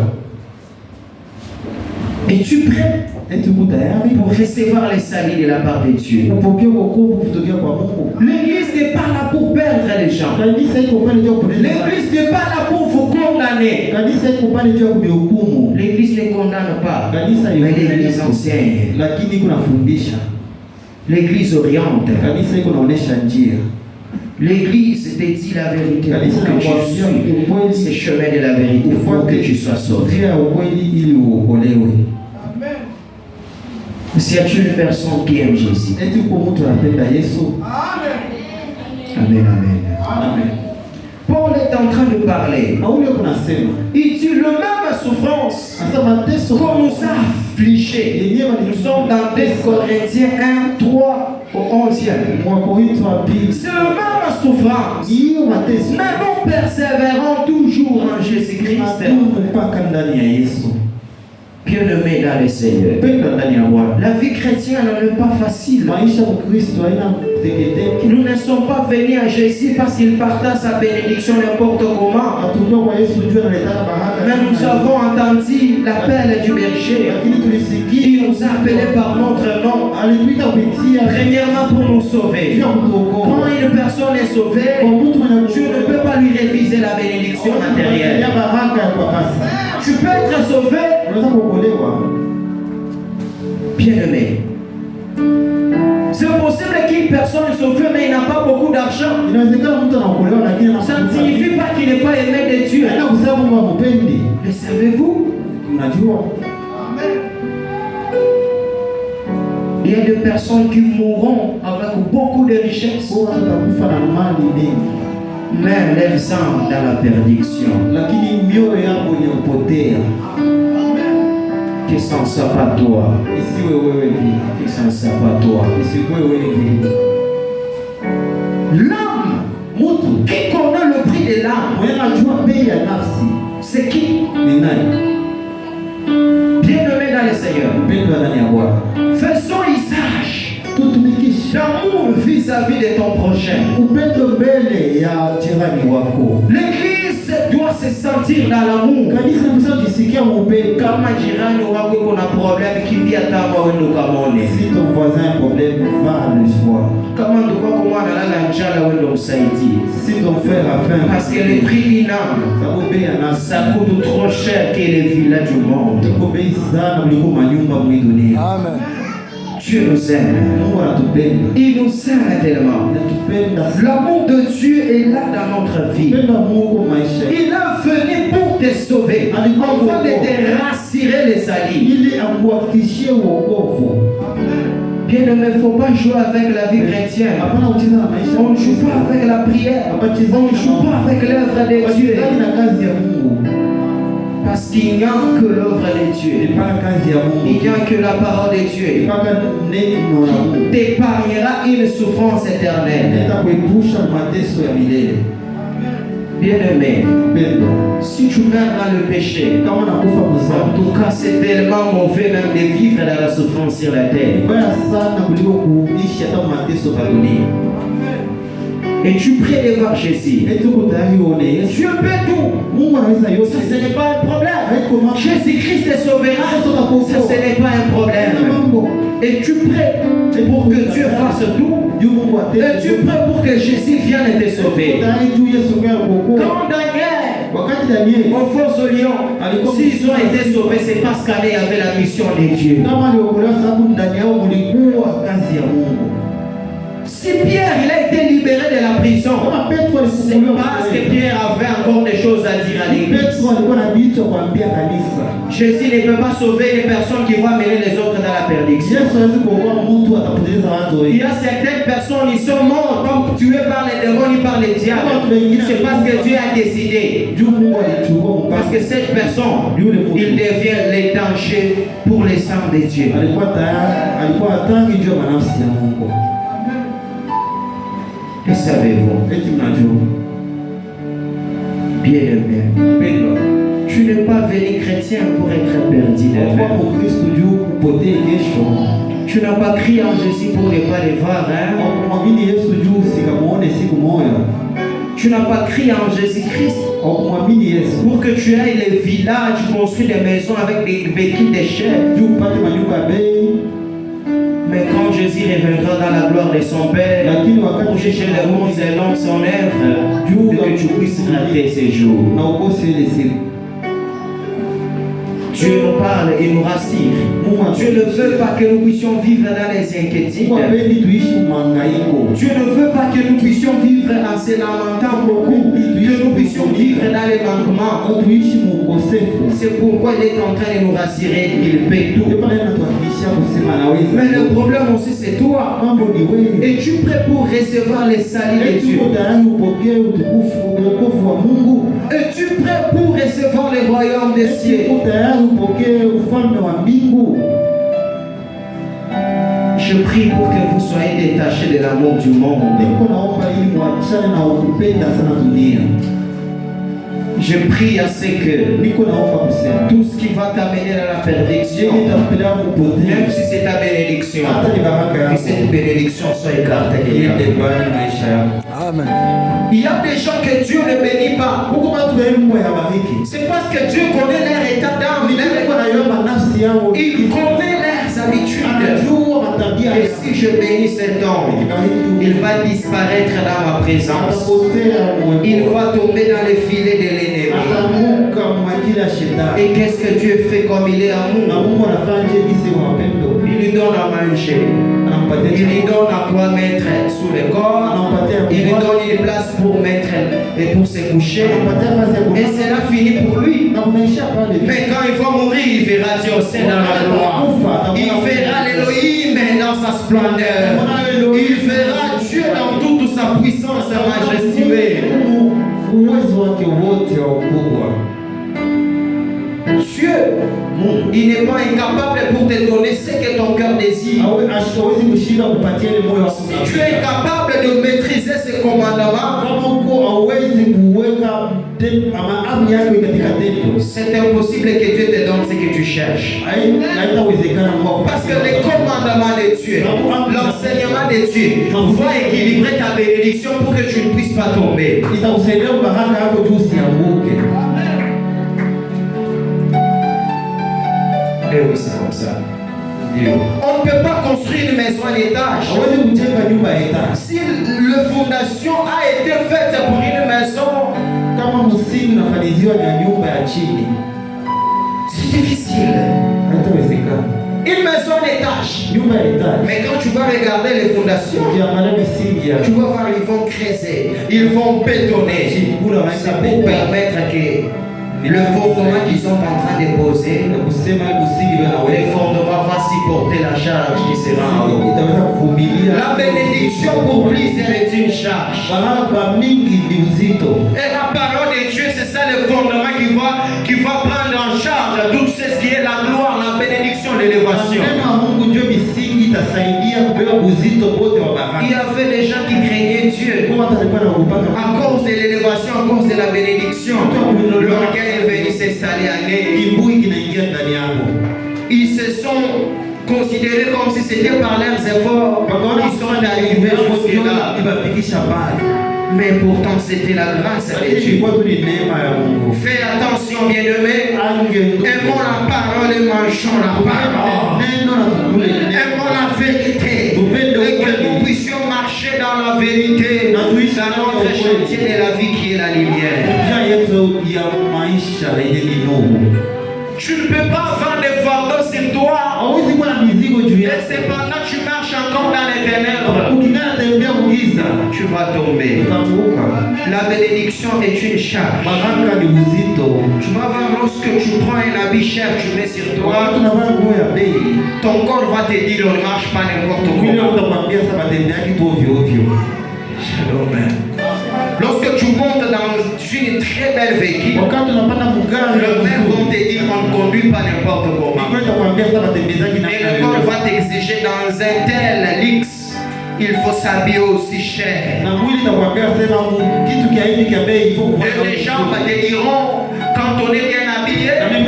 Es-tu prêt Eti uko tayari pour recevoir les saluts de la part de Dieu? kupokea wokovu kutokea kwa Mungu? L'église n'est pas là pour perdre les gens. Kanisa iko pale ndio kupeleka. L'église n'est pas là pour vous condamner. Kanisa iko pale ndio kuhukumu. L'église ne condamne pas, Kanisa mais l'église enseigne. lakini iko nafundisha. L'église oriente. Kanisa iko naonesha njia. L'église te dit la vérité pour que tu suives ce chemin de la vérité pour que tu sois sauvé. Njia ya ukweli ili uokolewe. Si tu es une personne qui aime Jésus. Eti uko mtu anapenda Yesu. Amen, amen. Amen. Paul est en train de parler. Paulo kunasema Il dit le même souffrance hasa mateso qu'on nous a affligés. Nous sommes dans 2 Corinthiens 1, 3 au 11e. Wakorintho wa pili. C'est le même souffrance. Hiyo mateso. Mais nous persévérons toujours en Jésus-Christ. Tunatumu mpaka ndani ya Yesu. Bien-aimé dans le Seigneur. Penda ndani ya Bwana. La vie chrétienne n'est pas facile. Maisha ya Kristo haina teketeke. Nous ne sommes pas venus à Jésus parce qu'il partage sa bénédiction n'importe comment. Hatukuja kwa Yesu juu analetaka baraka. Mais nous avons entendu l'appel du berger. Lakini tulisikia Il nous a appelés par notre nom. alituita kupitia Premièrement pour nous sauver. pia kutuokoa. Quand une personne est sauvée, Kwa mtu mwenye tu ne peux pas lui refuser la bénédiction matérielle. ya baraka ya kwa pasa. Tu peux être sauvé, Unaweza kuokolewa. bien-aimé. C'est possible qu'une personne est sauvée mais il n'a pas beaucoup d'argent. Inawezekana mtu anaokolewa lakini Ça ne signifie pas qu'il n'est pas aimé de Dieu. haina kusema Mungu ampendi. Le savez-vous? Unajua? Il y a des personnes qui mourront avec beaucoup de richesses, Kwa watu watakufa na mali mingi. mais leurs âmes dans la perdition. Lakini mioyo yako ni kupotea. Que ça ne soit pas toi. Isiwe wewe vile. Que ça ne soit pas toi. Isiwe wewe vile. L'âme, Mtu qui connaît le prix de l'âme, mwenye anajua bei ya nafsi c'est qui? ni nani? Bien-aimé dans le Seigneur. Mpendwa ndani ya Bwana. Faisons usage Tutumikishe d'amour vis-à-vis de ton prochain. upendo mbele ya jirani wako. L'église doit se sentir dans l'amour. Kanisa linapaswa kujisikia upendo. Kama jirani wako kuna problème, kimbia tama wewe ukamone. Si ton voisin a un problème, va le voir. Kama ndugu wako mwana analala njala, wewe msaidie. Si ton frère a faim, Parce que le prix d'une âme, sababu bei ya nafsi ça coûte trop cher que les villas du monde. iko bei sana kuliko manyumba mwi dunia. Amen. Dieu nous aime. Mungu anatupenda. Il nous aime tellement. Anatupenda sana. L'amour de Dieu est là dans notre vie. Penda Mungu maisha. Il est venu pour te sauver, afin de te rassurer les salis. Ili akuhakikishie wokovu. Bien-aimé, il ne faut pas jouer avec la vie chrétienne. Hapana kucheza na maisha. On ne joue pas avec la prière. On ne joue pas avec l'œuvre de Dieu. Wachezani na kazi ya Mungu. Parce qu'il n'y a que l'œuvre de Dieu. Mpaka kazi ya Mungu. Il n'y a que la parole de Dieu Mpaka neno la Mungu. qui t'épargnera une souffrance éternelle. Itakuepusha mateso ya milele. Bien-aimé, Mpendwa, si tu meurs dans le péché, kama nakufa en mzambi, tout cas c'est tellement mauvais même de vivre dans la souffrance sur la terre. mbaya sana kuliko kuishi hata mateso biso ba dunia. Et tu pries de voir Jésus. Et tuko tayari uone Yesu. Dieu peut tout. Mungu anaweza Ça, yote. ce n'est pas un problème. Haiko mambo. Jésus-Christ te sauvera. Ça, ce n'est pas un problème. Mambo. Et tu pries pour que Dieu fasse tout. Yu Mungu Et atende. tu pries pour que Jésus vienne te sauver. Tayari tu Yesu ngea kuokoa. Quand Daniel, Wakati Danieli au fond au lion, s'ils ont été sauvés, c'est parce qu'elle avait la mission de Dieu. kama aliokolewa sababu ndani yao kulikuwa kazi ya Mungu. Si Pierre il a été libéré de la prison, Kama Petro c'est alifunguliwa parce que gereza, Pierre avait encore des choses à dire à l'église. Petro alikuwa na vitu vya kuambia kanisa. Jésus ne peut pas sauver les personnes qui vont amener les autres dans la perdition. Yesu hawezi kuokoa mtu atapoteza watu Il wengi. y a certaines personnes, ils sont morts, comme tués par les démons ni par les diables. C'est parce que Dieu a décidé. Juu Mungu alichukua Parce mpaka que cette personne, il devient les dangers pour les saints de Dieu. alikuwa tayari, alikuwa hatangi juu ya nafsi ya Mungu. Et savez-vous, Eti mnajua bien-aimé, pendwa, tu n'es pas venu chrétien pour être perdu kwa demain. Mkristo juu upotee kesho. Tu n'as pas crié en Jésus pour ne pas le voir, hein? Kumwamini Yesu juu sikamuone siku moja. Tu n'as pas crié en Jésus-Christ Kumwamini Yesu pour que tu ailles les villages, construire des maisons avec des béquilles de chair. juu upate manyumba ya bei. Mais quand Jésus reviendra dans la gloire de son Père, Lakini wakati pour chercher le monde selon son œuvre, et que tu puisses rater ces jours. na ukose ile siku. Dieu nous parle et nous rassure. Dieu ne veut pas que nous puissions vivre dans les inquiétudes. Mungu hapendi tuishi mahangaiko. Dieu ne veut pas que nous puissions vivre en se lamentant beaucoup, que nous puissions vivre dans les manquements. Tuishi mu ukosefu. C'est pourquoi il est en train de nous rassurer qu'il paie Ndio tout. maana anatuhakikishia kusema anaweza. Mais le problème aussi c'est toi. Mambo ni wewe. Es-tu prêt pour recevoir les saluts de Dieu? Tuko tayari upokee utukufu, wokovu wa Mungu. Es-tu prêt pour recevoir le royaume des cieux? Tuko tayari upokee ufalme wa mbingu. Je prie pour que vous soyez détachés de l'amour du monde. Niko naomba ili muachane na ukupenda sana dunia. Je prie à ce que Niko naomba kusema tout ce qui va t'amener à la perdition, yeye itakupeleka même kupotea. si c'est ta bénédiction, Hata ni baraka que yako. cette bénédiction soit écartée de ta Iende vie. mbali maisha yako. Amen. Il y a des gens que Dieu ne bénit pas. Huko watu wengi Mungu hawabariki. C'est parce que Dieu connaît leur état d'âme, Niko naiomba nafsi yao. il connaît leurs habitudes. Anajua matabia Et si je bénis cet homme, il va disparaître dans ma présence. atapotea Il uwepo. va tomber dans les filets de l'ennemi. Ataanguka mwajili ya shetani. Et qu'est-ce que Dieu fait comme il est Na amour? Mungu anafanya je jinsi wa mapendo. Il lui donne à manger. Anampatia Il lui chakula. donne à quoi mettre sous le corps. Anampatia Il lui mvua. donne une place pour mettre et pour se coucher. Anampatia nafasi ya Et kulala. cela finit pour lui. Na unaisha pale. Mais quand il va mourir, il verra Dieu au sein dans la gloire. Il verra l'Élohim dans sa splendeur. Il verra Dieu dans toute sa puissance majestueuse. Uwezo wake wote wa ukubwa. Dieu, il n'est pas incapable pour te donner ce que ton cœur désire. Hawezi kushinda kupatia ile moyo wako. Si tu es capable de maîtriser ce commandement, Kama uko hauwezi kuweka amri yake katika tendo. c'est impossible que Dieu te donne ce que tu cherches. Haitawezekana Mungu. Parce que les commandements de Dieu, l'enseignement de Dieu va équilibrer ta bénédiction pour que tu ne puisses pas tomber. Itakusaidia baraka yako juu usianguke. Et oui, c'est comme ça. On ne peut pas construire une maison à l'étage. Hawezi kujenga nyumba ya etaji. Si la fondation a été faite pour une maison, Kama msingi unafaniziwa na nyumba ya chini, c'est difficile. haitawezekana. Une maison à l'étage. Nyumba ya etaji. Mais quand tu vas regarder les fondations, Ukiangalia misingi ya tu vas voir, ils vont creuser, ils vont bétonner. C'est pour permettre que le fondement qu'ils sont en train de poser, kusema msingi le wanaweka fondement va supporter la charge qui sera en haut. itaweza kuvumilia. La bénédiction pour plusieurs est une charge. Baraka mingi ni uzito. Et la parole de Dieu, c'est ça le fondement qui va prendre en charge tout ce qui est la gloire, la bénédiction, l'élévation. Neno la Mungu ndio misingi itasaidia kubeba uzito wote wa Il baraka. y avait des gens qui craignaient Dieu Kwa hata alikuwa na kupaka à cause de l'élévation, à cause de la bénédiction. L'orgueil est venu s'installer en eux. kiburi kinaingia ndani yako. Ils se sont considéré comme si c'était par leurs efforts qu'ils sont arrivés jusque-là. Mais pourtant c'était la grâce de Dieu. Fais attention, bien-aimés. Aimons la parole et mangeons la parole. Aimons la vérité. Et que nous puissions marcher dans la vérité. Dans notre chantier de la vie qui est la lumière. Tu ne peux pas vendre des fardeaux sur toi. Et cependant tu marches encore dans les ténèbres. Tu vas tomber. La bénédiction est une charge. Tu vas voir, lorsque tu prends un habit cher, tu mets sur toi, ton corps va te dire on ne marche pas n'importe comment. Shalom. Lorsque tu montes dans une très belle véhicule, le maire vont te dire on ne conduit pas n'importe comment. Et le corps va t'exiger dans un tel luxe. Il faut s'habiller aussi cher. Et les gens te diront, quand on est bien habillé, on ne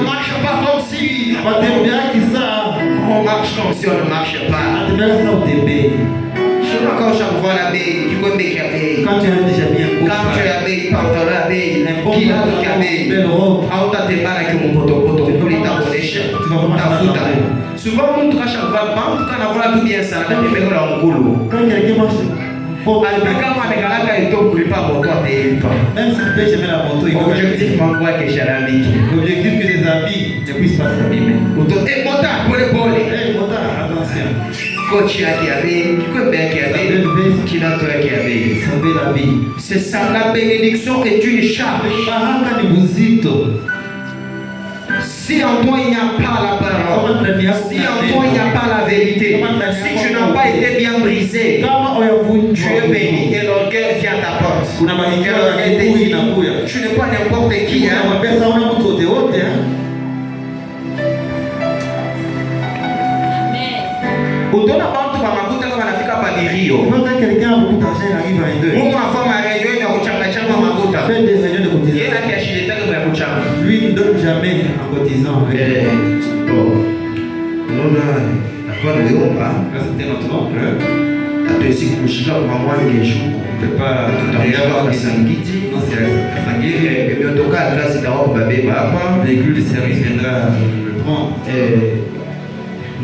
marche pas comme si. On marche comme si on ne marche pas. Quand chaque fois la baie, tu peux mettre la baie. Quand tu as déjà bien. Quand tu as baie, pantalon la baie, qui l'a tout cabé. Quand tu as tes balles avec mon poteau, tu peux les t'abonner cher. Tu vas voir ta faute. Souvent, on montre à chaque fois, quand on a tout bien ça, tu peux mettre dans le couloir. Quand quelqu'un marche, même si tu peux jamais la moto, il faut objectivement quoi que Charami. L'objectif que les habits ne puissent pas s'abîmer. Et motard, pour les bols. Attention. Coach qui avait, qui n'a pas qui avait. Sauver la vie. C'est ça, la bénédiction est une charge. Si en toi il n'y a pas la parole, si en toi il n'y a pas la vérité, si tu n'as pas été bien brisé, tu es béni et l'orgueil vient à ta porte. Tu n'es pas n'importe qui. Quand quelqu'un a beaucoup d'argent, il arrive à un deux. Lui ne donne jamais en cotisant. C'était notre oncle. On ne peut pas avoir la sanguité. Non, c'est la sanguité. Et en tout cas, là, c'est d'abord le véhicule de service viendra le prendre.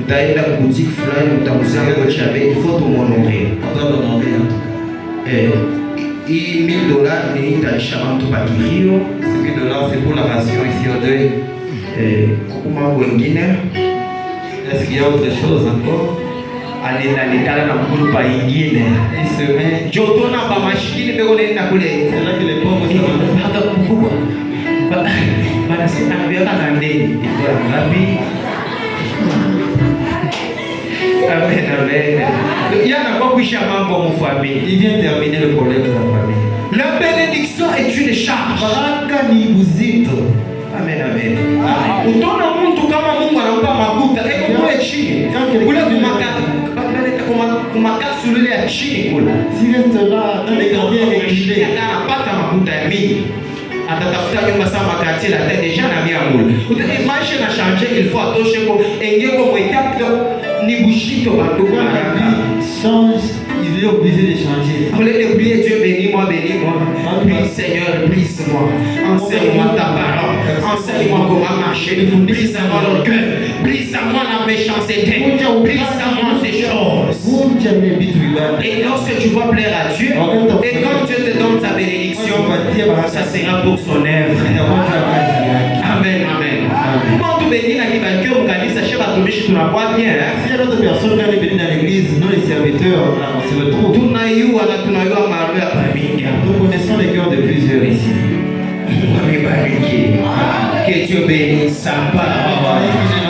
Utaenda boutique fulani utauzia kocha bei, il faut tout honorer. On doit l'honorer en tout cas. Et $1000 ni itaisha mtu pakirio. $1000 c'est pour la ration ici au deuil. Kukuma wengine. Est-ce qu'il y a autre chose encore? Ananikala na mkulu pa ingine. Il se met. Joto na ba mashikini bego nenda kule. C'est là que les pauvres sont hata kubwa. Bana si anabiona na ndeni. Iko ngapi? Amen, amen. Il y a encore qui chama mon famille. Il vient terminer le problème de la famille. La bénédiction est une charge. Amen, amen. Utona muntu kama Mungu anampa makuta, kule chini. Kule kumakasu lile ya chini kule. Si reste là dans les gardiens réguliers. Anapata makuta ya mingi. Atatafuta nyumba sama quartier la tête déjà na mia mule. Maisha na changer, il faut atoshe ko engeko mo étape ni bushito banduka na vie change, il est obligé de changer. Au lieu de prier Dieu bénis-moi, bénis-moi. Prie Seigneur, brise-moi. Enseigne-moi ta parole. Enseigne-moi comment marcher. Brise-moi l'orgueil. Brise-moi la méchanceté. Brise-moi ces choses. Et lorsque tu vas plaire à Dieu, et quand Dieu te donne sa bénédiction, ça sera pour son œuvre. Amen, amen. Quand tu bénis la liberté, on gagne sa chèvre à tomber chez toi, bien. S'il y a d'autres personnes qui viennent bénir dans l'église, nous les serviteurs, on se retrouve. Nous connaissons les cœurs de plusieurs ici. Que Dieu bénisse sa parole.